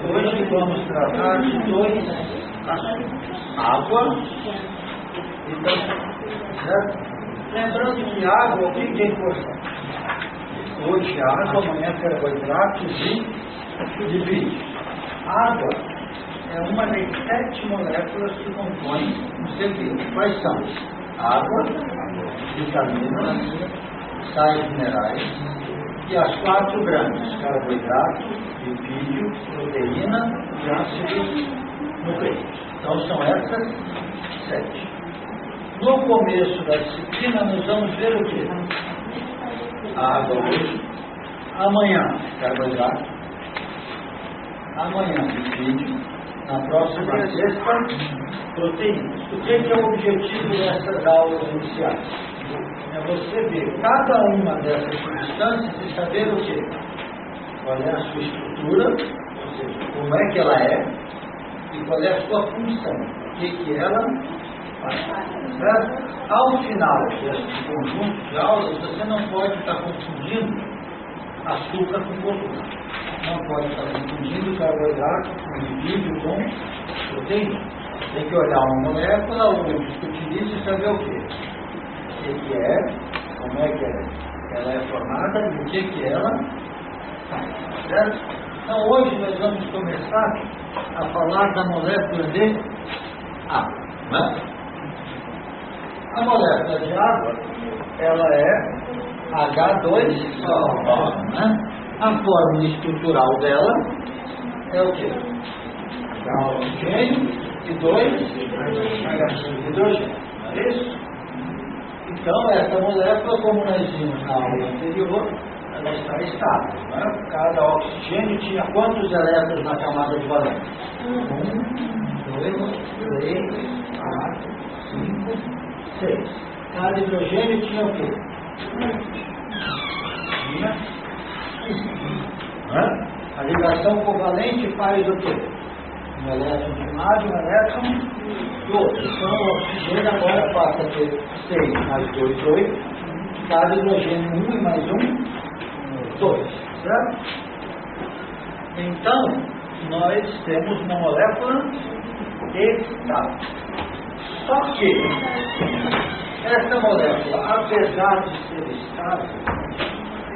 Hoje vamos tratar de dois assuntos: água e certo? Lembrando que água, o que é importante? Hoje água, amanhã carboidratos e lipídios. Água é uma das 7 moléculas que compõem o ser vivo. Quais são? Água, vitaminas, sais minerais e as 4 grandes: carboidrato, lipídio, proteína e ácidos nucleicos. Então são essas 7. No começo da disciplina nós vamos ver o quê? Água hoje, amanhã carboidrato, amanhã lipídio, na próxima sexta proteínas. O que é o objetivo dessas aulas iniciais? É você ver cada uma dessas substâncias e saber o quê? Qual é a sua estrutura, ou seja, como é que ela é e qual é a sua função, o que ela faz. Certo? Ao final desse conjunto de aulas, você não pode estar confundindo açúcar com gordura. Não pode estar confundindo carboidrato com lipídio com proteína. Tem que olhar uma molécula ou discutir isso e saber o quê? O que é, como é que ela é formada e o que ela faz. Certo? Então hoje nós vamos começar a falar da molécula de água. Né? A molécula de água, ela é H2O, né? A forma estrutural dela é o quê? Oxigênio e 2 hidrogênio. Não é isso? Então, essa molécula, como nós vimos na aula anterior, ela está estável. Né? Cada oxigênio tinha quantos elétrons na camada de valência? 1, 2, 3, 4, 5, 6. Cada hidrogênio tinha o quê? A ligação covalente faz o quê? Um elétron de um lado e um elétron do outro. Então o oxigênio agora passa a ter 6 mais 2, 8. Cada hidrogênio 1 e mais 1, 2. Certo? Então, nós temos uma molécula estável. Só que essa molécula, apesar de ser estável,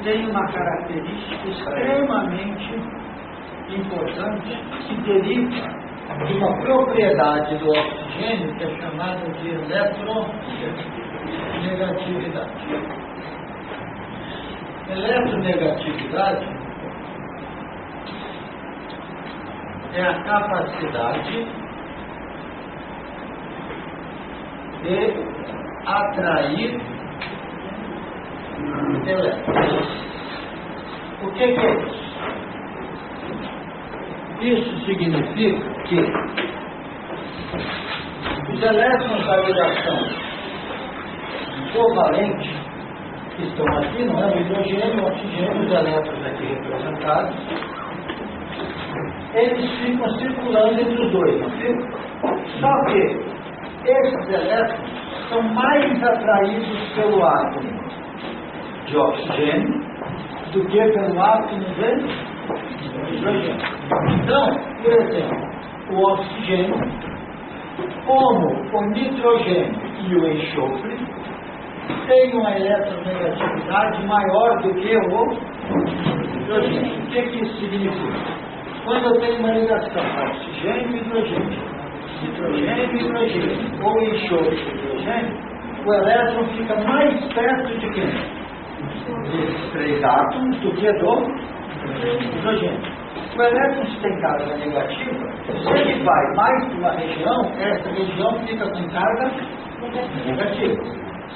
tem uma característica extremamente importante que deriva de uma propriedade do oxigênio que é chamada de eletronegatividade. Eletronegatividade é a capacidade de atrair elétrons. O que é isso? Isso significa que os elétrons da ligação covalente que estão aqui, não é? O hidrogênio, o oxigênio, os elétrons aqui representados, eles ficam circulando entre os dois, não fica? Só que esses elétrons são mais atraídos pelo átomo de oxigênio do que pelo átomo de hidrogênio. Então, por exemplo, o oxigênio, como o nitrogênio e o enxofre, tem uma eletronegatividade maior do que o hidrogênio. O que isso significa? Quando eu tenho uma ligação oxigênio e hidrogênio, nitrogênio e hidrogênio, ou enxofre e hidrogênio, o elétron fica mais perto de quem? Desses 3 átomos do que do hidrogênio. O elétron, se tem carga negativa, se ele vai mais para uma região, essa região fica com carga negativa.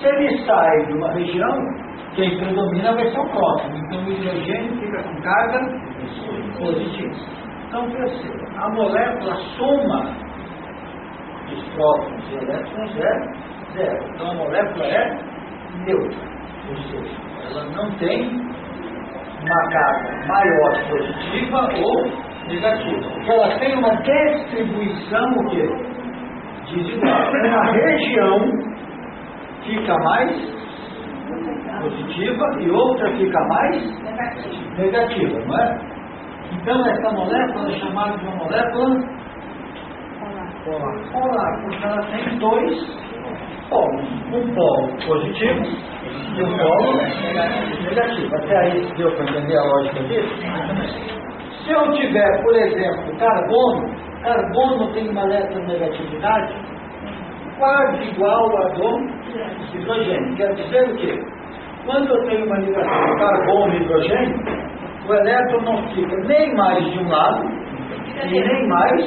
Se ele sai de uma região, quem predomina vai ser o próximo. Então o hidrogênio fica com carga positiva. Então perceba, a molécula, a soma dos prótons e elétrons é 0. Então a molécula é neutra. Ou seja, ela não tem uma carga maior positiva ou negativa. Porque ela tem uma distribuição o quê? Desigual. Uma região fica mais positiva e outra fica mais negativa, não é? Então essa molécula é chamada de uma molécula polar, porque ela tem dois polos, um polo positivo e um polo negativo. Até aí deu para entender a lógica disso? Se eu tiver, por exemplo, carbono tem uma eletronegatividade quase igual a do hidrogênio. Quer dizer o quê? Quando eu tenho uma ligação carbono e hidrogênio, o elétron não fica nem mais de um lado e nem mais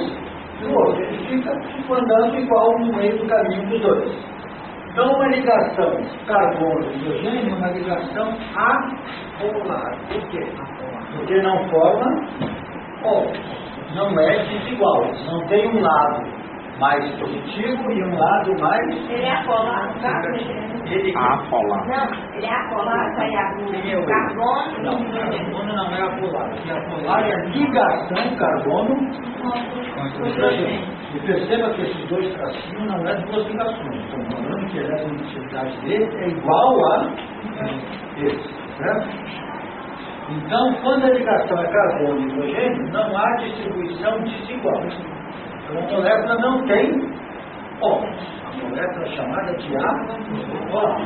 do outro. Ele fica andando igual no meio do caminho dos dois. Então, uma ligação carbono-hidrogênio é uma ligação apolar. Por quê? Porque não forma polos. Não é desigual. Não tem um lado mais positivo e um lado mais... Ele é apolar, tá? Ele... Apolar. Não, ele é apolar, sai a carbono. Não, carbono não é apolar. O apolar é a ligação carbono com hidrogênio. E perceba que esses dois tracinhos não é duas ligações. Estamos falando que a eletronegatividade dele é igual a esse, certo? Então, quando a ligação é carbono e hidrogênio, não há distribuição desigual. Então, a molécula não tem polos. A molécula é chamada de apolar.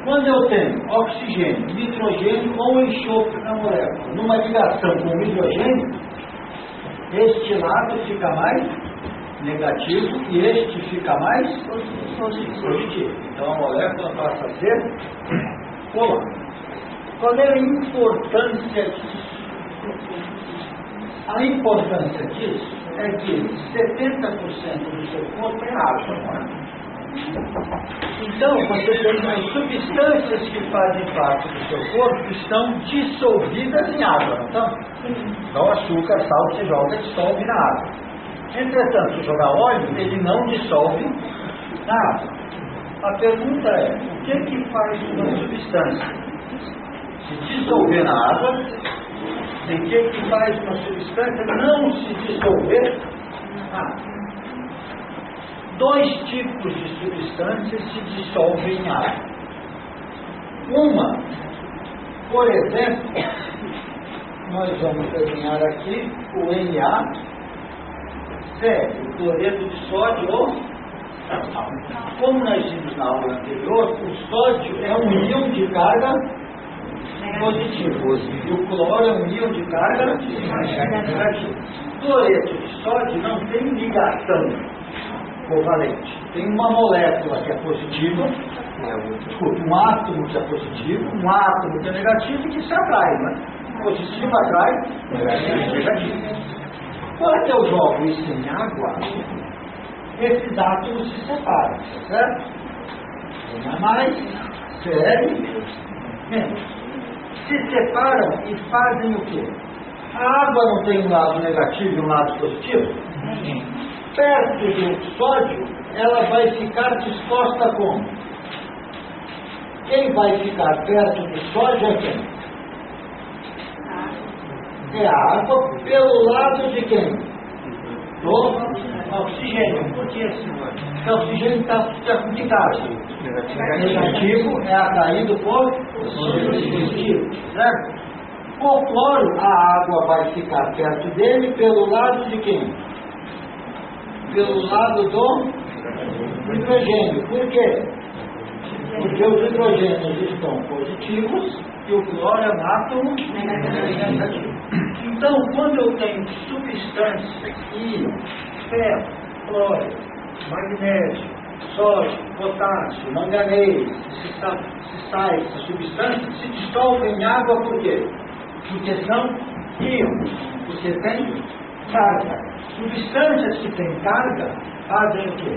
Quando eu tenho oxigênio, nitrogênio ou enxofre na molécula, numa ligação com o hidrogênio, este lado fica mais negativo e este fica mais positivo. Então a molécula passa a ser polar. Qual é a importância disso? A importância disso é que 70% do seu corpo é água, não é? Então, você tem as substâncias que fazem parte do seu corpo estão dissolvidas em água, não estão? Então, açúcar, sal, você joga, dissolve na água. Entretanto, se jogar óleo, ele não dissolve na água. A pergunta é, o que faz uma substância se dissolver na água? E o que faz uma substância não se dissolver na água? Dois tipos de substâncias se dissolvem em água. Uma, por exemplo, nós vamos desenhar aqui o Na, o cloreto de sódio ou como nós vimos na aula anterior, o sódio é um íon de carga positivo e o cloro é um íon de carga negativa. O cloreto de sódio não tem ligação covalente. Tem uma molécula que é positiva, um átomo que é positivo, um átomo que é negativo e que se atrai, né? Positivo atrai, negativo. Quando eu jogo isso em água, esses átomos se separam, certo? Um a mais, Cl menos. Se separam e fazem o quê? A água não tem um lado negativo e um lado positivo? Perto do sódio, ela vai ficar disposta como? Quem vai ficar perto do sódio é quem? É a água pelo lado de quem? Do oxigênio. Por que assim? Porque o oxigênio está complicado. Negativo é atraído por positivo, certo? O cloro, a água vai ficar perto dele pelo lado de quem? Pelo lado do hidrogênio. Por quê? Porque os hidrogênios estão positivos e o cloro é um átomo negativo. Então, quando eu tenho substâncias, íon, ferro, cloro, magnésio, sódio, potássio, manganês, se sai essas substâncias, se dissolvem em água por quê? Porque são íons, porque tem carga. Substâncias que têm carga fazem o quê?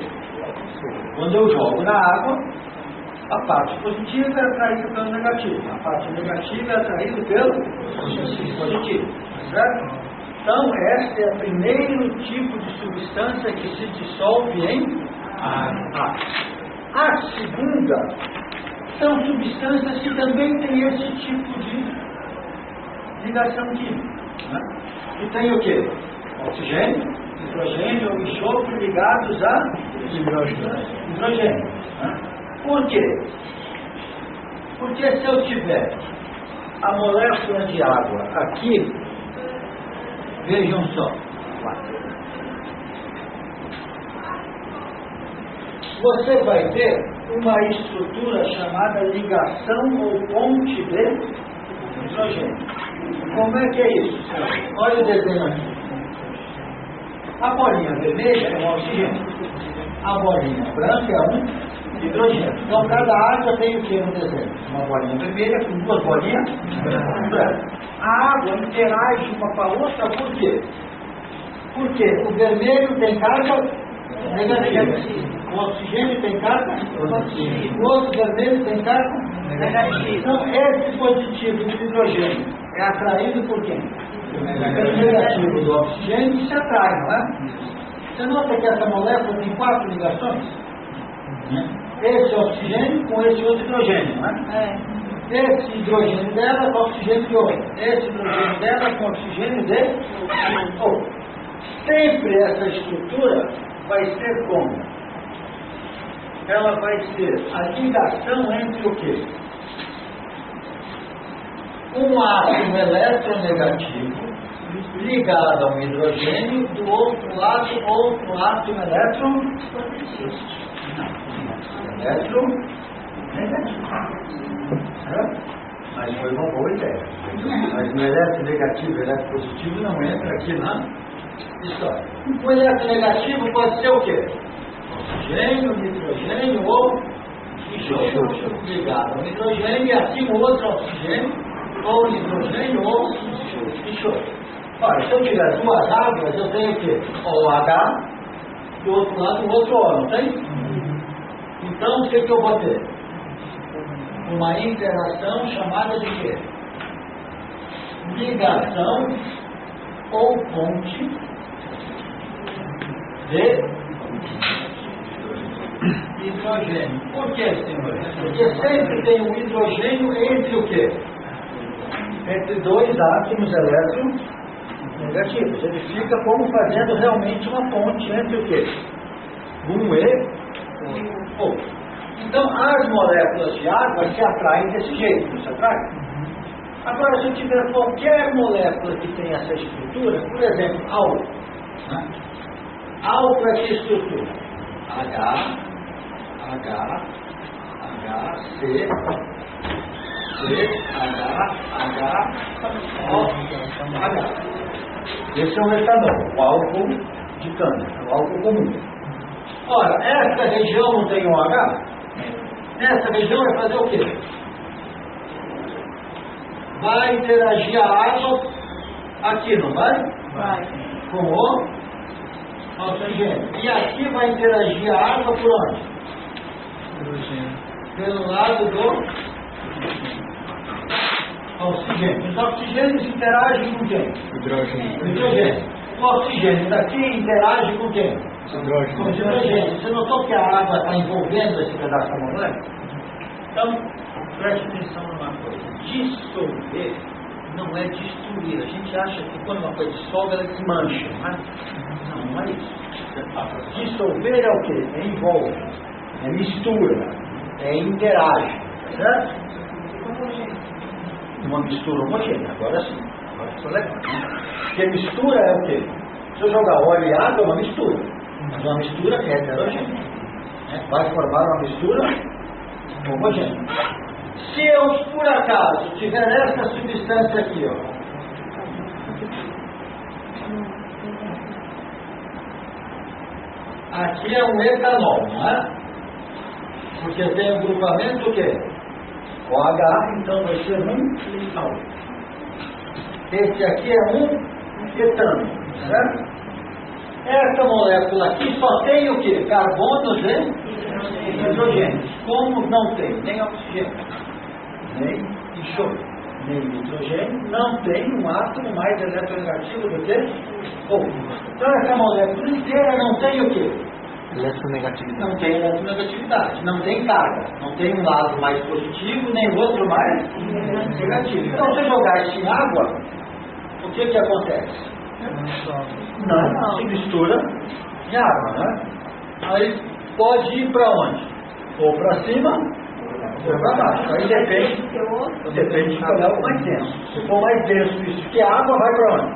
Quando eu jogo na água, a parte positiva é atraída pelo negativo, a parte negativa é atraída pelo positivo, certo? Então, este é o primeiro tipo de substância que se dissolve em água. A segunda são substâncias que também têm esse tipo de ligação química, né? Que tem o quê? Oxigênio, hidrogênio ou enxofre ligados a hidrogênio. Né? Por quê? Porque se eu tiver a molécula de água aqui, vejam só, você vai ter uma estrutura chamada ligação ou ponte de hidrogênio. Como é que é isso? Olha o desenho aqui. A bolinha vermelha é um oxigênio. A bolinha branca é um hidrogênio. Então cada água tem o que no desenho? Uma bolinha vermelha com duas bolinhas brancas. A água interage uma com a outra por quê? Porque o vermelho tem carga negativa. O oxigênio tem carga positiva. O outro vermelho tem carga negativa. Então esse positivo do hidrogênio é atraído por quem? Pelo negativo do oxigênio se atrai, não é? Você nota que essa molécula tem 4 ligações? Esse oxigênio com esse outro hidrogênio, não é? Esse hidrogênio dela com oxigênio de outro. Esse hidrogênio dela com oxigênio de outro. Sempre essa estrutura vai ser como? Ela vai ser a ligação entre o quê? Um átomo eletronegativo ligado a um hidrogênio, do outro lado, outro átomo eletronegativo. Mas foi uma boa ideia. Mas o eletronegativo e o eletropositivo não entra aqui na história. O eletronegativo pode ser o quê? Oxigênio, nitrogênio ou enxofre ligado ao hidrogênio e aqui no outro oxigênio ou nitrogênio ou enxofre. Olha, se eu tiver duas águas, eu tenho o quê? OH, do outro lado o outro O, não tem? Então o que eu vou ter? Uma interação chamada de quê? Ligação ou ponte de hidrogênio. Por que, senhor? Porque sempre tem um hidrogênio entre o quê? Entre dois átomos eletronegativos. Ele fica como fazendo realmente uma ponte entre o quê? Um e outro. Então, as moléculas de água se atraem desse jeito, não se atraem? Agora, se eu tiver qualquer molécula que tenha essa estrutura, por exemplo, álcool. Né? Álcool é que estrutura? C, H. Esse é o etanol, o álcool de cana, o álcool comum. Ora, essa região não tem OH? Essa região vai fazer o quê? Vai interagir a água aqui, não vai? Vai. Com o oxigênio. E aqui vai interagir a água por onde? Pelo lado do oxigênio. Os oxigênios interagem com quem? Hidrogênio. O oxigênio daqui interage com quem? Com hidrogênio. Você notou que a água está envolvendo esse pedaço da molécula? Então, preste atenção numa coisa. Dissolver não é destruir. A gente acha que quando uma coisa dissolve, ela desmancha. Não é isso. Dissolver é o quê? É envolve. É mistura. É interage. Certo? Uma mistura homogênea. Agora sim. Agora ficou legal. Porque mistura é o quê? Se eu jogar óleo e água, é uma mistura. Mas uma mistura que é heterogênea. Vai formar uma mistura homogênea. Se eu, por acaso, tiver essa substância aqui, ó, aqui é um etanol, não é? Porque tem um grupamento o quê? OH, então vai ser um etanol. Esse aqui é um etano, certo? Essa molécula aqui só tem o quê? Carbonos e hidrogênios. Como não tem nem oxigênio, nem enxofre, nem nitrogênio, não tem um átomo mais eletronegativo do que outro. Então essa molécula inteira não tem o quê? Eletronegatividade. Não tem eletronegatividade, não tem carga, não tem um lado mais positivo, nem o outro mais negativo. Então se jogar isso em água, o que acontece? Não, se mistura em água, né? Aí pode ir para onde? Ou para cima foi para baixo. Aí depende de qual é o mais denso. Se for mais denso isso que a água, vai para onde?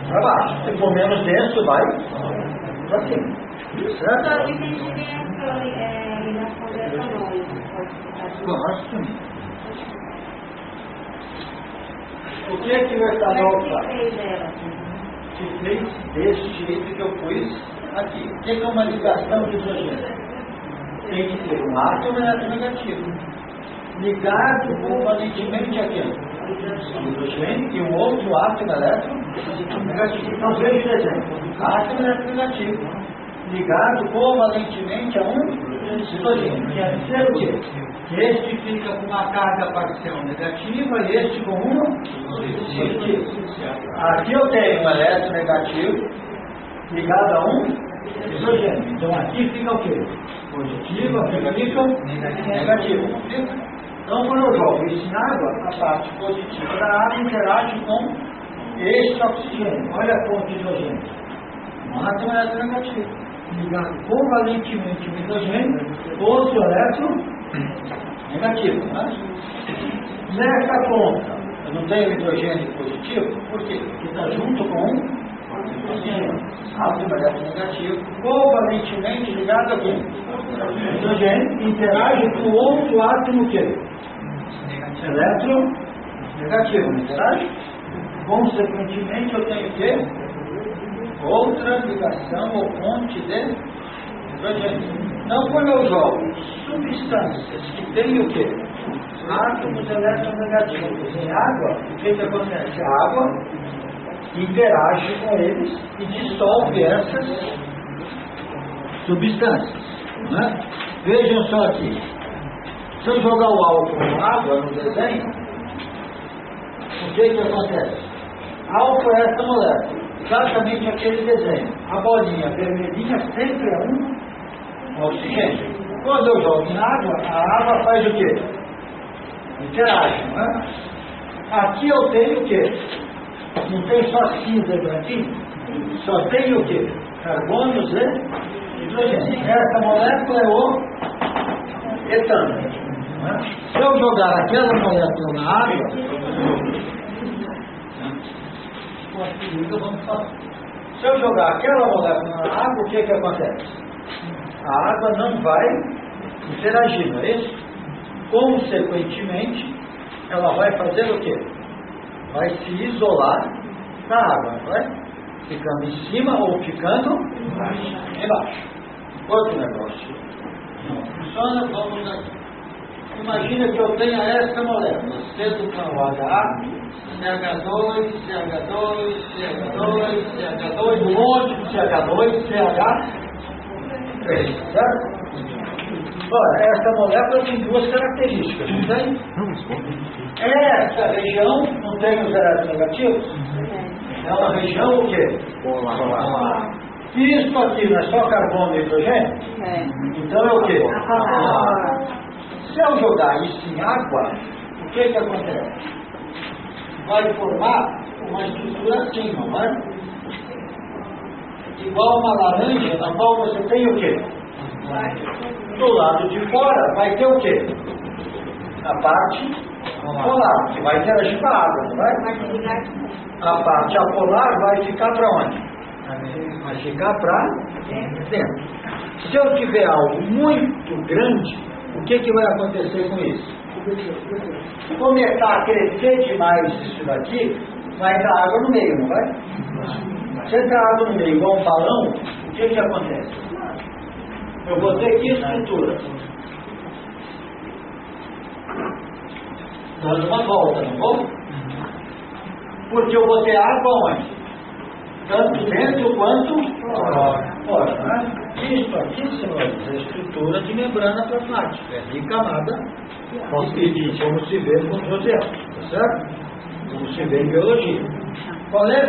Para baixo. Se for menos denso, vai para cima. Certo? Gosto. O que é que o etanol faz? Que fez desse jeito que eu pus aqui. O que é uma ligação de hidrogênio? Tem que ter um átomo eletronegativo ligado valentemente aqui. Hidrogênio e um outro átomo eletronegativo. Então veja o exemplo. Átomo eletronegativo ligado covalentemente a um hidrogênio. Quer dizer o quê? Este fica com uma carga parcial negativa e este com uma positiva. Aqui eu tenho um eletronegativo ligado a um hidrogênio. Então aqui fica o quê? Positivo, aqui fica negativo. Então quando eu jogo isso em água, a parte positiva da água interage com este oxigênio. Olha a fonte de hidrogênio. Um átomo eletronegativo ligado covalentemente ao hidrogênio, outro elétron negativo, né? Nessa ponta, eu não tenho hidrogênio positivo, por quê? Porque está junto com um oxigênio, átomo eletronegativo, covalentemente ligado aqui. O hidrogênio interage com outro átomo que eletronegativo, não interage? Consequentemente, eu tenho o quê? Outra ligação ou fonte de hidrogênio. Então, quando eu jogo substâncias que têm o quê? Átomos eletronegativos em água, o que acontece? A água interage com eles e dissolve essas substâncias. Né? Vejam só aqui. Se eu jogar o álcool na água no desenho, o que acontece? Álcool é essa molécula. Exatamente aquele desenho. A bolinha vermelhinha sempre é um oxigênio. Quando eu jogo na água, a água faz o quê? Interage, não é? Aqui eu tenho o quê? Não tem só cinza e branquinho? Só tem o quê? Carbonos e hidrogênio. Essa molécula é o etano. Não é? Se eu jogar aquela molécula na água, se eu jogar aquela molécula na água, o que acontece? A água não vai interagir, não é isso? Consequentemente, ela vai fazer o quê? Vai se isolar da água, não vai? Ficando em cima ou ficando embaixo. Outro negócio. Não funciona, vamos aqui. Imagina que eu tenha essa molécula, C do HA, CH2, CH2, CH2, CH2, um monte de CH2, CH3, certo? Ora, essa molécula tem duas características, não tem? Essa região não tem os eletronegativos? É uma região o quê? Polar. Isso aqui não é só carbono e hidrogênio? Então é o quê? Se eu jogar isso em água, o que acontece? Vai formar uma estrutura assim, não é? Igual uma laranja, na qual você tem o quê? Do lado de fora vai ter o quê? A parte polar, que vai interagir com a água, não vai? A parte apolar vai ficar para onde? Vai ficar para dentro. Se eu tiver algo muito grande, o que vai acontecer com isso? Começar a crescer demais isso daqui, vai entrar água no meio, não vai? Se entrar água no meio igual um balão, o que acontece? Eu vou ter que estrutura. Dando uma volta, não vou? Porque eu vou ter água onde? Tanto dentro quanto fora, né? Isso aqui, senhores, é estrutura de membrana plasmática, é de camada, como se vê com os oceanos, tá certo? Como se vê em biologia. Qual é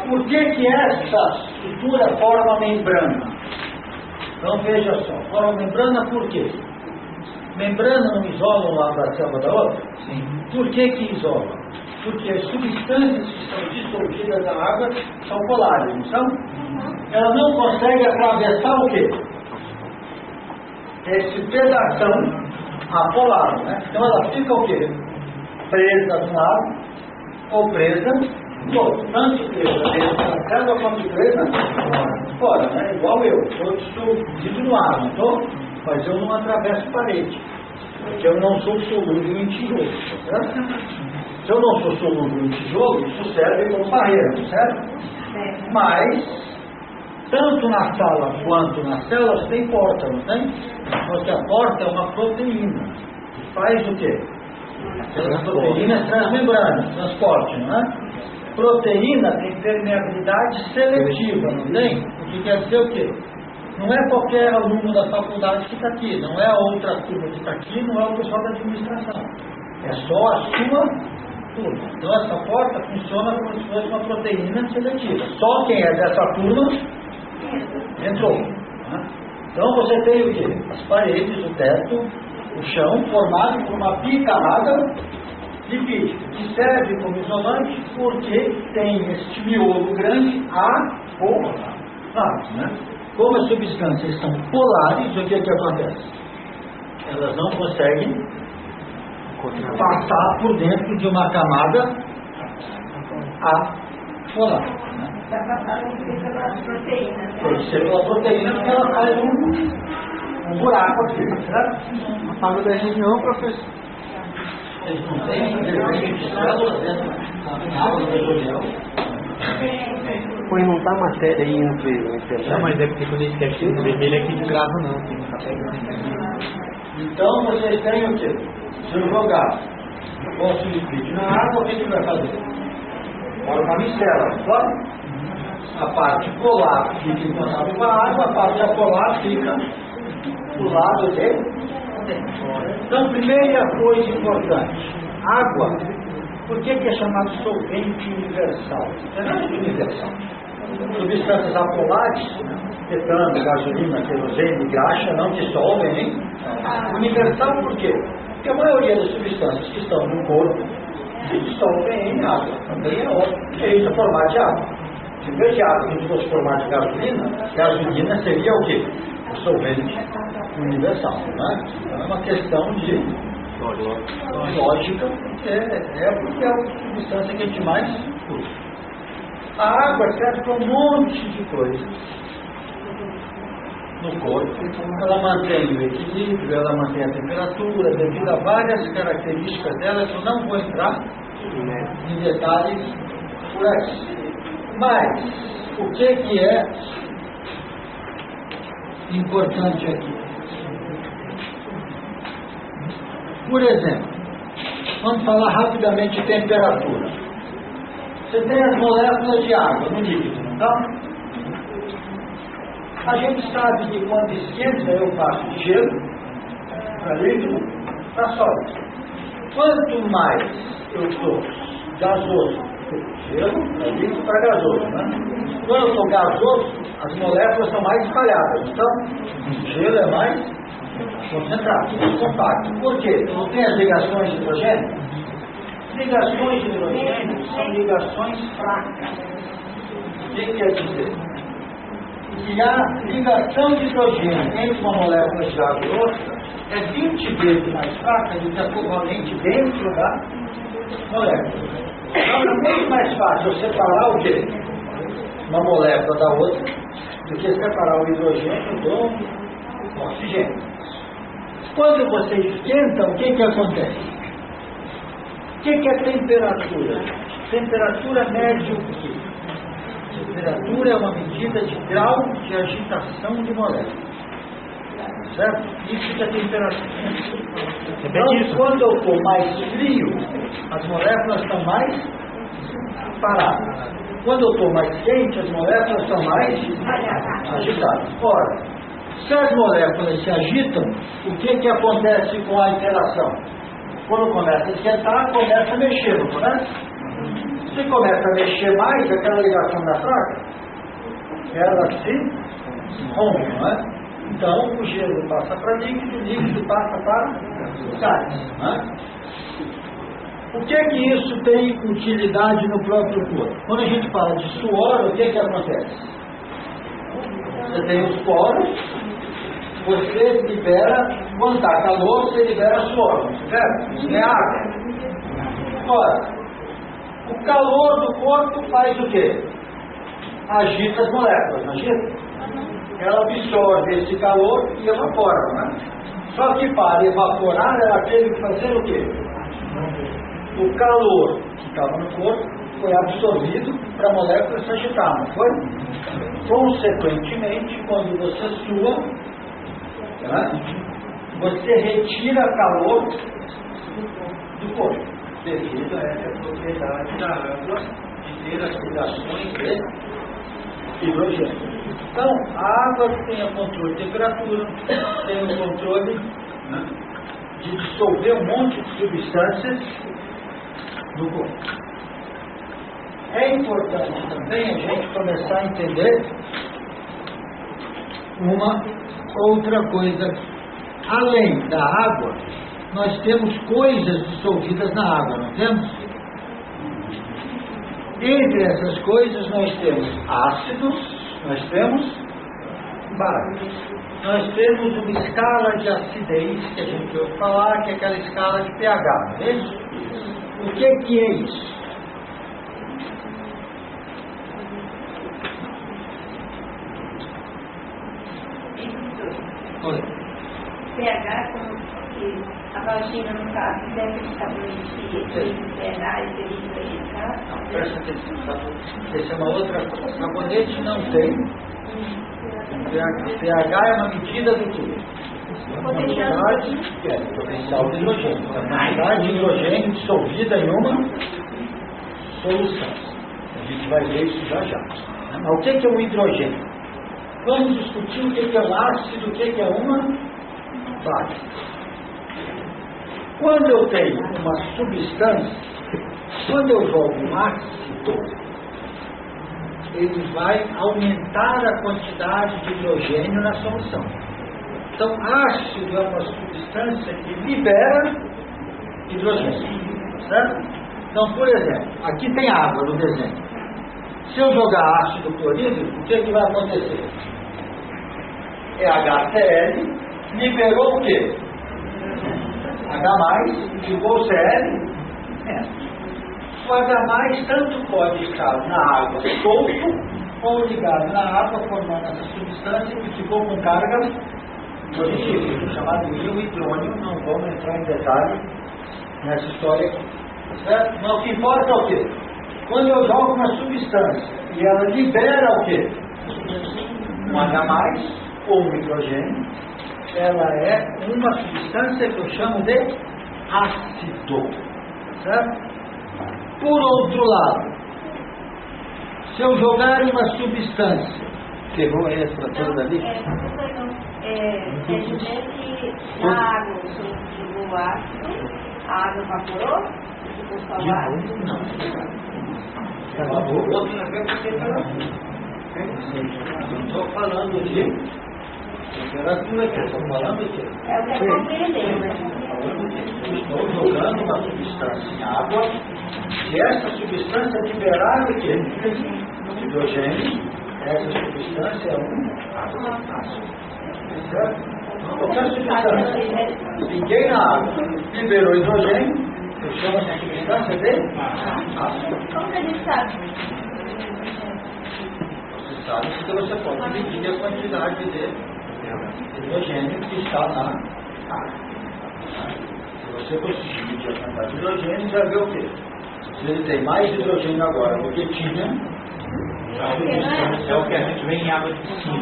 por que essa estrutura forma membrana? Então veja só, forma membrana por quê? Membrana não isola uma da célula da outra? Sim. Por que isola? Porque as substâncias que são dissolvidas na água são polares, não são? Ela não consegue atravessar o quê? Esse pedação apolar, né? Então ela fica o quê? Presa de um lado ou presa do outro. Tanto presa dentro da célula quanto presa fora, né? Igual eu estou dividido no ar, não estou? Mas eu não atravesso parede, porque eu não sou solúvel em tijolo, certo? Se eu não sou solúvel em tijolo, isso serve como barreira, certo? Mas, tanto na sala quanto nas células tem porta, não tem? Porque a porta é uma proteína. Faz o quê? Aquelas proteínas transmembranas, transporte, não é? Proteína tem permeabilidade seletiva, não tem? O que quer dizer o quê? Não é qualquer aluno da faculdade que está aqui, não é a outra turma que está aqui, não é o pessoal da administração. É só a sua turma. Então essa porta funciona como se fosse uma proteína seletiva. Só quem é dessa turma entrou. Né? Então você tem o quê? As paredes, o teto, o chão, formado por uma bicamada lipídica, que serve como isolante porque tem este miolo grande apolado, né? Como as substâncias são polares, o que acontece? Elas não conseguem passar por dentro de uma camada apolar. Né? Pelas proteínas. Pode ser pela proteína, porque ela faz um buraco aqui, certo? A sala da reunião, professor. Eles não têm desenho de células dentro da água do reunião. Pois não tá matéria aí entre Não, mas é porque quando a gente quer aqui, vermelho é aqui de cravo não, tem que ficar. Então vocês têm o quê? Se eu jogar o vosso lipídio na água, o que vai fazer? Forma uma micela, claro? A parte polar fica em contato com a água, a parte apolar fica do lado dele. Então, primeira coisa importante, água. Por que é chamado solvente universal? Não é nada de universal. Substâncias apolares, metano, gasolina, querosene, graxa, não dissolvem, hein? Universal por quê? Porque a maioria das substâncias que estão no corpo se dissolvem em água. Também é óbvio que é isso, formar de água. Se em vez de água a gente fosse formar de gasolina, gasolina seria o quê? O solvente universal, né? Então é uma questão de lógica, porque é a substância que a gente mais usa. A água serve para um monte de coisas no corpo. Ela mantém o equilíbrio, ela mantém a temperatura, devido a várias características dela, que eu não vou entrar em detalhes por aqui. Mas, o que é importante aqui? Por exemplo, vamos falar rapidamente de temperatura. Você tem as moléculas de água no líquido, não tá? A gente sabe que quando esquenta eu passo de gelo para líquido para sólido. Quanto mais eu estou gasoso, gelo para líquido para gasoso, né? Quando eu estou gasoso, as moléculas são mais espalhadas. Então, o gelo é mais concentrado, mais compacto. Por quê? Não tem as ligações de hidrogênio? Ligações de hidrogênio são ligações fracas. O que quer dizer? Que a ligação de hidrogênio entre uma molécula de água e outra é 20 vezes mais fraca do que a covalente dentro da molécula. Então é muito mais fácil eu separar o quê? Uma molécula da outra do que separar o hidrogênio do oxigênio. Quando você esquenta, o que acontece? O que é temperatura? Temperatura mede o quê? Temperatura é uma medida de grau de agitação de moléculas. Certo? Isso que é temperatura. Então, quando eu estou mais frio, as moléculas estão mais paradas. Quando eu estou mais quente, as moléculas estão mais agitadas. Ora, se as moléculas se agitam, o que acontece com a interação? Quando começa a esquentar, começa a mexer, não começa? Se começa a mexer mais, aquela ligação da fraca, ela se rompe, não é? Então, o gelo passa para líquido, o líquido passa para gás, não é? O que isso tem utilidade no próprio corpo? Quando a gente fala de suor, o que acontece? Você tem os poros, você libera, quando está calor, você libera suor, certo? Isso é água. Ora, o calor do corpo faz o quê? Agita as moléculas, não agita? Ela absorve esse calor e evapora, né? Só que para evaporar, ela teve que fazer o quê? O calor que estava no corpo foi absorvido para a molécula se agitar, não foi? Consequentemente, quando você sua, né, você retira calor do corpo, devido a essa propriedade da água de ter as ligações de hidrogênio. Então, a água tem o controle de temperatura, tem o controle, né, de dissolver um monte de substâncias do corpo. É importante também a gente começar a entender uma outra coisa. Além da água, nós temos coisas dissolvidas na água, não temos? Entre essas coisas nós temos ácidos, nós temos bases. Nós temos uma escala de acidez que a gente ouve falar, que é aquela escala de pH, não é isso? O que é isso? Oi. pH, como que a vagina, no caso, deve estar doente, pH e perigo. Não, presta atenção. Essa é uma outra coisa. Sabonete não tem. pH é uma medida do quê? Potencial de hidrogênio. A quantidade de hidrogênio dissolvida em uma solução. A gente vai ver isso já já. Mas o que é o hidrogênio? Vamos discutir o que é o ácido, o que é uma base. Quando eu tenho uma substância, quando eu jogo um ácido, ele vai aumentar a quantidade de hidrogênio na solução. Então, ácido é uma substância que libera hidrogênio. Certo? Então, por exemplo, aqui tem água no desenho. Se eu jogar ácido clorídrico, o que vai acontecer? É HCl, liberou o quê? H+, ficou Cl, o H+, tanto pode estar na água solto, ou ligado na água, formando essa substância que ficou com carga positiva, chamado íon hidrônio. Não vamos entrar em detalhe nessa história aqui. Certo? Mas o que importa é o quê? Quando eu jogo uma substância e ela libera o quê? Um H+, ou um hidrogênio, ela é uma substância que eu chamo de ácido. Certo? Por outro lado, se eu jogar uma substância, Pegou aí a estrutura dali? Quer dizer que na água você jogou o ácido, a água evaporou, ficou só o ácido? Não. Outra temperatura. Não estou falando de temperatura, que estou falando de... É o que é compreender, né? Estou jogando uma substância em água, e essa substância liberar o quê? Hidrogênio. Essa substância é um ácido. Certo? Qualquer substância. Liguei na água, liberou hidrogênio, eu chamo essa substância de ácido. Como que a gente sabe? Você sabe porque você pode medir a quantidade de hidrogênio que está na água. Se você conseguir medir a quantidade de hidrogênio, você vai ver o quê? Se ele tem mais hidrogênio agora do que tinha, É o que a gente vê em água de piscina.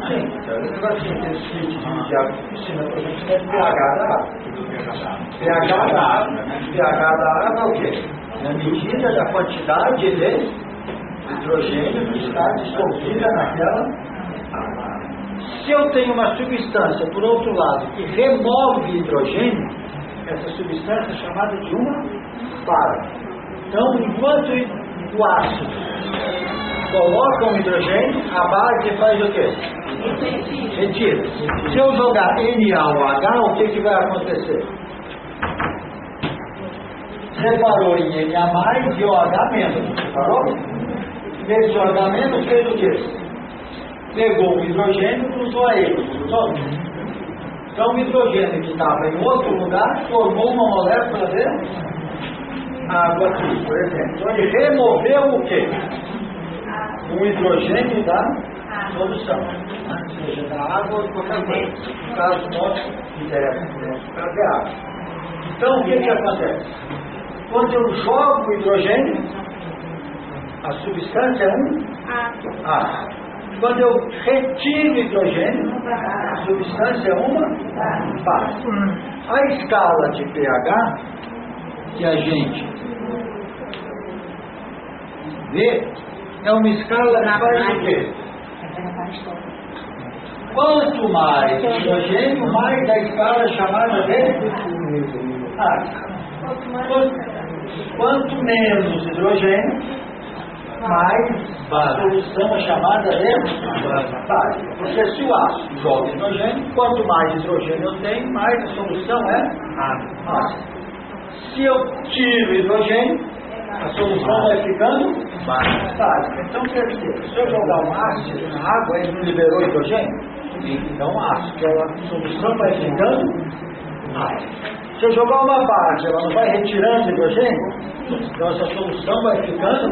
sim, então esse negócio de split de água de piscina, por exemplo, é pH da água. pH da água. pH da água é o quê? Na medida da quantidade de hidrogênio que está dissolvida naquela água. Se eu tenho uma substância, por outro lado, que remove hidrogênio, essa substância é chamada de uma base. Então, enquanto o ácido coloca um hidrogênio, a base faz o quê? Retira. Se eu jogar NaOH, o que vai acontecer? Separou em Na e OH menos. Separou? Esse OH menos fez o quê? pegou o hidrogênio e cruzou a ele, cruzou? Então o hidrogênio que estava em outro lugar formou uma molécula de água aqui, por exemplo. Então ele removeu o quê? O hidrogênio da solução, né? Seja da água ou de qualquer coisa. No caso nosso, interessa no nosso caso é água. Então o que acontece? Quando eu jogo o hidrogênio, a substância é um ácido. Quando eu retiro o hidrogênio, a substância é uma base. A escala de pH que a gente vê é uma escala que faz o quê? Quanto mais hidrogênio, mais a escala chamada de ácido. Quanto menos hidrogênio, mais a solução é chamada de base. Porque se o ácido joga hidrogênio, quanto mais hidrogênio eu tenho, mais a solução é ácido. Se eu tiro hidrogênio, a solução vai ficando básica. Então quer dizer, se eu jogar um ácido na água, ele não liberou hidrogênio? Então ácido, a solução vai ficando ácido. Se eu jogar uma base, ela não vai retirando hidrogênio? Então essa solução vai ficando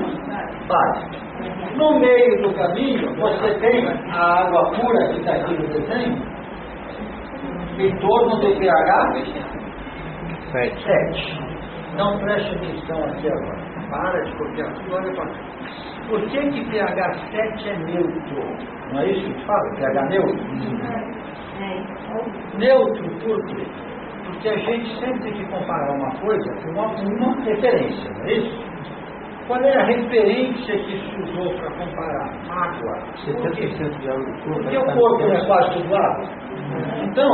básica. No meio do caminho, você tem a água pura que está aqui no desenho, em torno do pH 7. Então preste atenção aqui agora. Para de copiar tudo, olha para cá. Por que pH 7 é neutro? Não é isso que fala? pH neutro? Neutro por quê? Porque a gente sempre tem que comparar uma coisa com uma referência, não é isso? Qual é a referência que se usou para comparar? Água. 70% de água. Porque o corpo é quase tudo água. Então,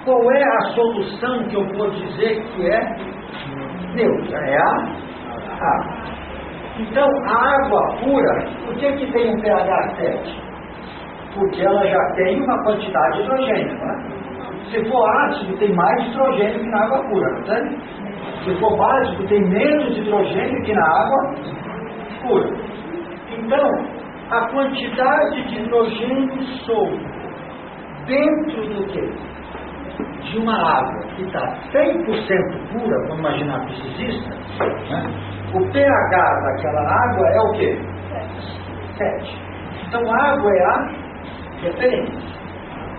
qual é a solução que eu vou dizer que é neutra? É a água. Então, a água pura, por que tem um pH 7? Porque ela já tem uma quantidade de hidrogênio, não é? Se for ácido, tem mais hidrogênio que na água pura, não é? Se for básico, tem menos hidrogênio que na água pura. Então, a quantidade de hidrogênio solto dentro do quê? De uma água que está 100% pura, vamos imaginar que isso exista, né? O pH daquela água é o quê? 7. Então, a água é a referência.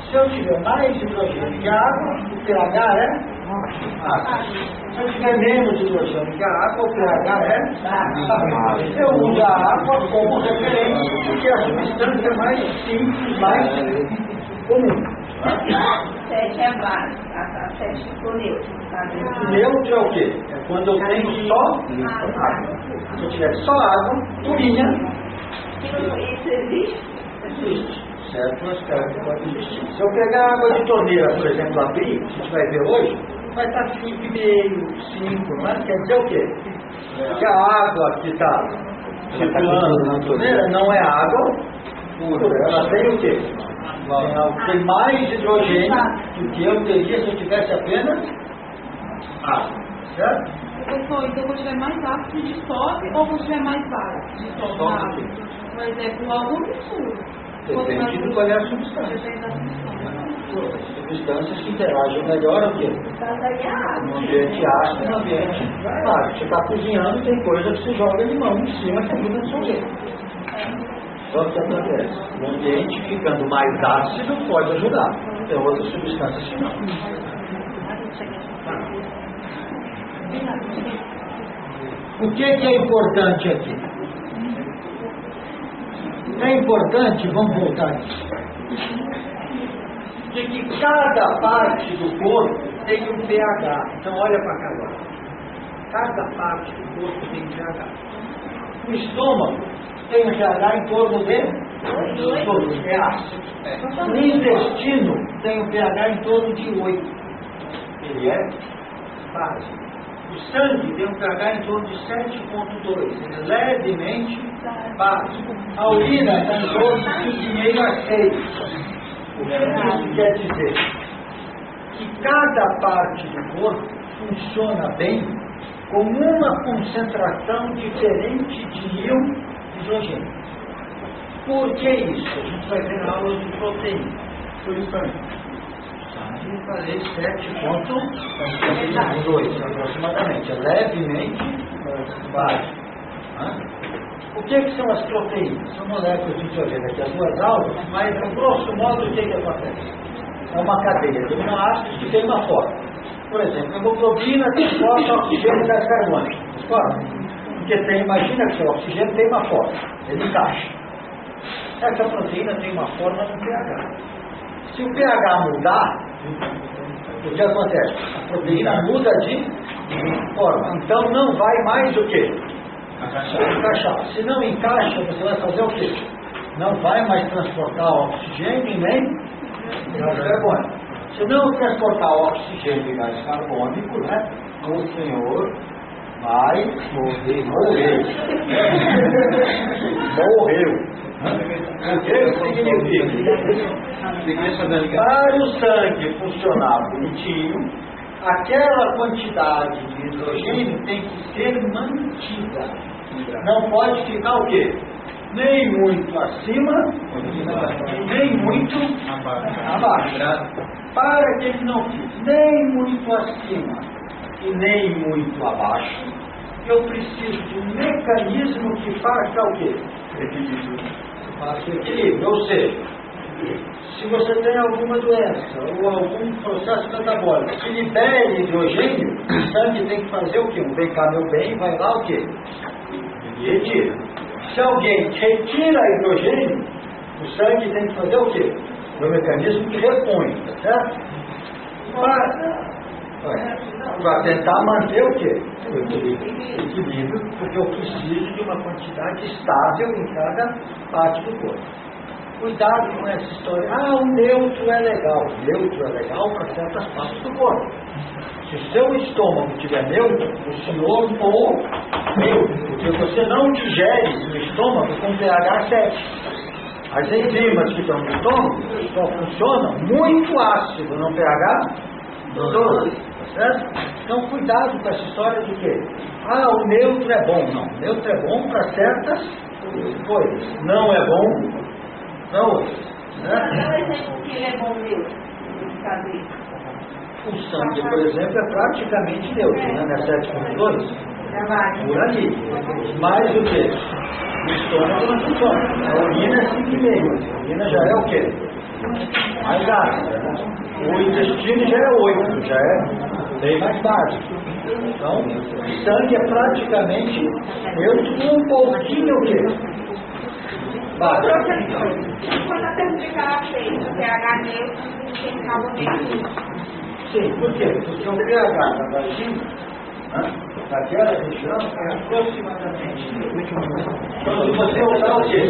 Se eu tiver mais hidrogênio que a água, o pH é ácido. Se eu tiver menos hidrogênio que a água, o pH é ácido. Eu uso a água como referência, porque a substância é mais simples, mais comum. 7 é base, a 7 ficou neutro. Neutro é o quê? É quando eu tenho só água. Se eu tiver só água, purinha. Isso existe? Existe. Certo? Mas pode existir. Se eu pegar água de torneira, por exemplo, abrir, que a gente vai ver hoje, vai estar 5,5, 5, não é? Quer dizer o quê? Que a água que está circulando na torneira não é água pura. Ela tem o quê? Tem mais hidrogênio do que eu teria se eu tivesse apenas água. Certo? Professor, então quando tiver mais ácido dissolve ou quando tiver mais base dissolve? Por exemplo, algum mistura. Depende de qual é a substância. As substâncias que interagem melhor o quê? No ambiente ácido, no ambiente básico. Você está cozinhando, tem coisa que você joga limão em cima que ajuda a dissolver. Só que acontece. O ambiente ficando mais ácido pode ajudar. Tem outras substâncias que não. O que é importante aqui? É importante, vamos voltar aqui, de que cada parte do corpo tem um pH. Então olha para cá agora. Cada parte do corpo tem um pH. O estômago tem um pH em torno de 2, é ácido. O intestino tem um pH em torno de 8. Ele é básico. O sangue tem um pH em torno de 7,2. Ele é levemente básico. A urina está em torno de 5,5 a 6. O que isso quer dizer? Que cada parte do corpo funciona bem com uma concentração diferente de íon de hidrogênio. Por que isso? A gente vai ver na aula de proteína. Por isso também. Eu falei 7,2 aproximadamente, é levemente baixo. O que são as proteínas? São moléculas de nitrogênio aqui, as duas aulas, mas grosso modo o que acontece? É uma cadeia de aminoácidos que tem uma forma. Por exemplo, a hemoglobina transporta oxigênio e gás carbônico. Porque imagina que o oxigênio tem uma forma, ele encaixa. Essa proteína tem uma forma no pH. Se o pH mudar, o que acontece? A proteína muda de forma. Então não vai mais o quê? Encaixar. Se não encaixa, você vai fazer o quê? Não vai mais transportar oxigênio e nem gás carbônico. Se não transportar oxigênio e gás carbônico, né, o senhor vai morrer. Morreu. O que significa? Para o sangue funcionar bonitinho, aquela quantidade de hidrogênio tem que ser mantida. Não pode ficar o quê? Nem muito acima, nem muito abaixo. Para que ele não fique nem muito acima e nem muito abaixo, eu preciso de um mecanismo que faça o quê? Equilíbrio. Ou seja, se você tem alguma doença ou algum processo metabólico que libere hidrogênio, o sangue tem que fazer o quê? Vem cá, meu bem, vai lá o quê? E retira. Se alguém retira hidrogênio, o sangue tem que fazer o quê? É um mecanismo que repõe, tá certo? Para tentar manter o quê? O equilíbrio, porque eu preciso de uma quantidade estável em cada parte do corpo. Cuidado com essa história. O neutro é legal. O neutro é legal para certas partes do corpo. Se o seu estômago estiver neutro, o senhor ou neutro, porque você não digere no estômago com pH 7. As enzimas que estão no estômago só funcionam muito ácido no pH 12, tá certo? Então cuidado com essa história de que o neutro é bom. Não, o neutro é bom para certas coisas. Não é bom para outras. Dá um exemplo que ele é bom neutro. O sangue, por exemplo, é praticamente neutro, né? Não é 7,2? Por ali. Mais o que? O estômago não funciona. A urina é 5,5. A urina já é o quê? Mais ácida, né? O intestino já é 8, já é bem mais básico. Então, o sangue é praticamente neutro com um pouquinho o quê? Básico. Quando a termodinâmica fez o pH neutro, tem carboneto. Sim, por quê? Porque o pH da vagina, daquela região, é aproximadamente. Quando você usar o quê?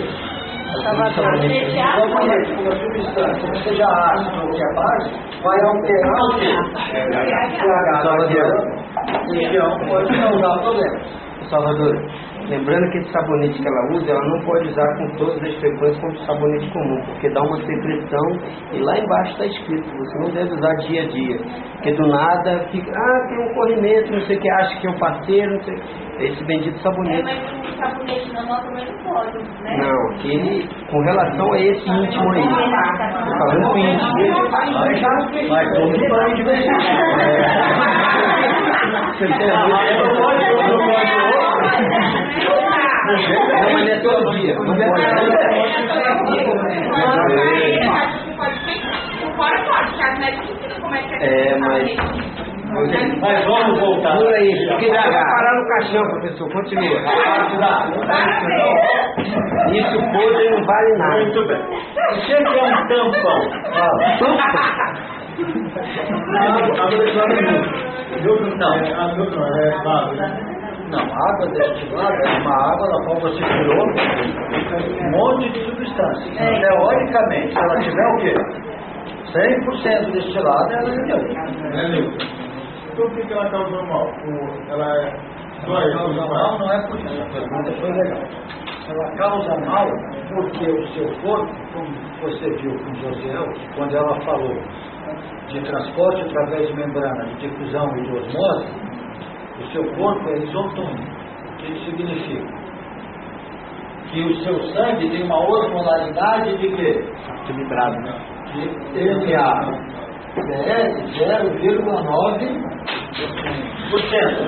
Sabonete, uma substância, seja ácido ou que é base, vai alterar o quê? O pH daquela região, pode causar problemas. Salvador, lembrando que esse sabonete que ela usa, ela não pode usar com todas as frequências como sabonete comum, porque dá uma secreção e lá embaixo está escrito, você não deve usar dia a dia, porque do nada fica, tem um corrimento, não sei o que, acha que é um parceiro, não sei, esse bendito sabonete. Mas o sabonete normal também não pode, né? Não, aquele, com relação a esse íntimo aí, tô falando com íntimo. Mas todo banho de vez em Não, mas não é todo dia, não pode. Mas vamos voltar. Por aí, porque dá pra parar no caixão, professor, continua. Isso podre não vale nada. Muito bem. O que é um tampão? Não, água destilada é uma água na qual você tirou um monte de substância. Teoricamente, se ela tiver o quê? 100% destilada, ela é neutra. Então por que ela causa mal? Ela causa mal não é por isso. A pergunta foi legal. Ela causa mal porque o seu corpo, como você viu com Josiel, quando ela falou de transporte através de membrana, de difusão e de osmose, o seu corpo é isotônico. O que isso significa? que o seu sangue tem uma osmolaridade de quê? Equilibrado, né? De DNA. É 0,9%,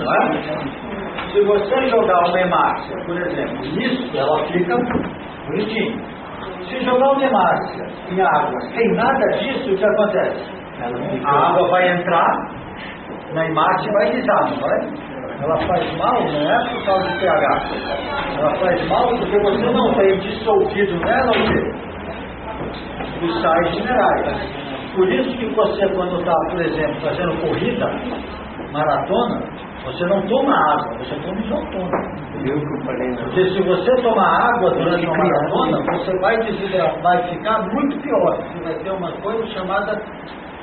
não é? Se você jogar uma hemácia, por exemplo, nisso, ela fica bonitinha. Se jogar uma hemácia em água sem nada disso, o que acontece? A água vai entrar na hemácia e vai lisar, não vai? Ela faz mal, não é por causa do pH. Ela faz mal porque você não tem dissolvido nela o quê? Os sais minerais. Por isso que você, quando está, por exemplo, fazendo corrida, maratona, você não toma água, você toma isotônico. Viu que eu falei, não? Porque se você tomar água durante uma maratona, você vai desidratar, vai ficar muito pior. Você vai ter uma coisa chamada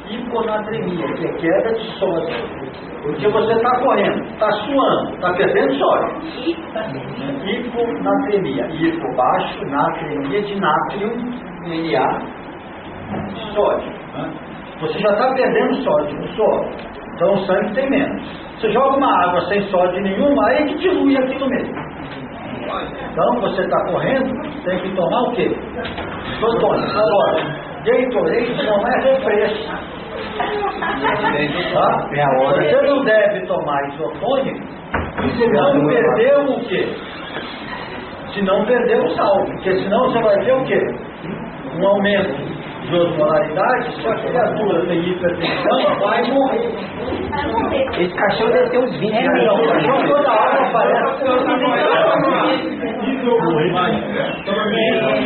hiponatremia, que é queda de sódio. Porque você está correndo, está suando, está perdendo sódio. Hiponatremia. Hipo baixo, natremia de nátrio, Na, sódio. Né? Você já está perdendo sódio no suor. Então o sangue tem menos. Você joga uma água sem sódio nenhuma, aí que dilui aqui no meio. Então você está correndo, tem que tomar o quê? Isotônico. Agora, Gatorade não é refresco. Tá? Você não deve tomar isotônico se não perder o quê? Se não perder o sal. Porque senão você vai ter o quê? Um aumento de osmolaridade. Se a criatura tem hipertensão, vai morrer. Esse cachorro deve ter uns 20 anos. Não, o cachorro toda hora aparece